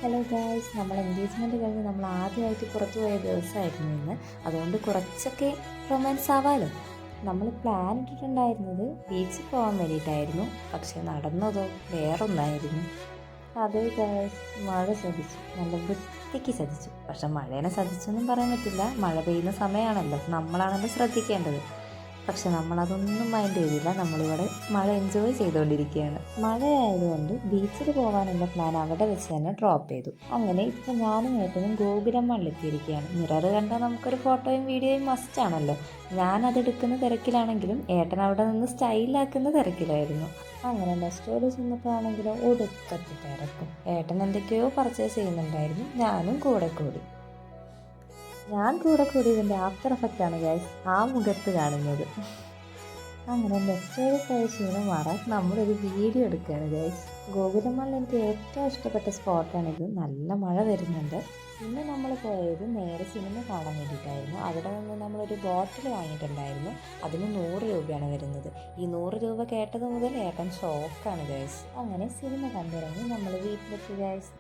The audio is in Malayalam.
ഹലോ ഗായ്സ്, നമ്മൾ എൻഗേജ്മെൻറ്റ് കഴിഞ്ഞ് നമ്മൾ ആദ്യമായിട്ട് പുറത്തു പോയ ദിവസമായിരുന്നു ഇന്ന്. അതുകൊണ്ട് കുറച്ചൊക്കെ റൊമാൻസ് ആവാമല്ലോ. നമ്മൾ പ്ലാൻ ഇട്ടിട്ടുണ്ടായിരുന്നത് ബീച്ചിൽ പോകാൻ വേണ്ടിയിട്ടായിരുന്നു. പക്ഷെ നടന്നതോ വേറൊന്നായിരുന്നു. അതേ ഗായ്സ്, മഴ ചതിച്ചു, നല്ല വൃത്തിക്ക് ചതിച്ചു. പക്ഷെ മഴേനെ ചതിച്ചൊന്നും പറയാൻ പറ്റില്ല, മഴ പെയ്യുന്ന സമയമാണല്ലോ, നമ്മളാണല്ലോ ശ്രദ്ധിക്കേണ്ടത്. പക്ഷെ നമ്മളതൊന്നും മൈൻഡ് ചെയ്തില്ല. നമ്മളിവിടെ മഴ എൻജോയ് ചെയ്തുകൊണ്ടിരിക്കുകയാണ്. മഴയായതുകൊണ്ട് ബീച്ചിൽ പോകാനുള്ള പ്ലാൻ അവിടെ വെച്ച് തന്നെ ഡ്രോപ്പ് ചെയ്തു. അങ്ങനെ ഇപ്പം ഞാനും ഏട്ടനും ഗോകുലം മണ്ണിലെത്തിയിരിക്കുകയാണ്. മിറർ കണ്ടാൽ നമുക്കൊരു ഫോട്ടോയും വീഡിയോയും മസ്റ്റ് ആണല്ലോ. ഞാനതെടുക്കുന്ന തിരക്കിലാണെങ്കിലും ഏട്ടൻ അവിടെ നിന്ന് സ്റ്റൈലാക്കുന്ന തിരക്കിലായിരുന്നു. അങ്ങനെ നെക്സ്റ്റ് ചെന്നപ്പോഴാണെങ്കിലോ ഒടുക്കത്തെ തിരക്കും. ഏട്ടൻ എന്തൊക്കെയോ പർച്ചേസ് ചെയ്യുന്നുണ്ടായിരുന്നു, ഞാനും കൂടെ കൂടി. ഞാൻ കൂടെ കൂടിയതിൻ്റെ ആഫ്റ്റർ എഫക്റ്റാണ് ഗൈസ് ആ മുഖത്ത് കാണുന്നത്. അങ്ങനെ നെക്സ്റ്റ് പോയ ക്ഷീണം മാറാൻ നമ്മളൊരു വീഡിയോ എടുക്കുകയാണ് ഗൈസ്. ഗോകുലമണിൽ എനിക്ക് ഏറ്റവും ഇഷ്ടപ്പെട്ട സ്പോട്ടാണിത്. നല്ല മഴ വരുന്നുണ്ട്. പിന്നെ നമ്മൾ പോയത് നേരെ സിനിമ കാണാൻ വേണ്ടിയിട്ടായിരുന്നു. അവിടെ നിന്ന് നമ്മളൊരു ബോട്ടിൽ വാങ്ങിയിട്ടുണ്ടായിരുന്നു. അതിന് 100 രൂപയാണ് വരുന്നത്. ഈ 100 രൂപ കേട്ടത് മുതൽ ഏട്ടൻ ഷോക്കാണ് ഗൈസ്. അങ്ങനെ സിനിമ കണ്ടിറങ്ങി നമ്മൾ വീട്ടിലെത്തി ഗൈസ്.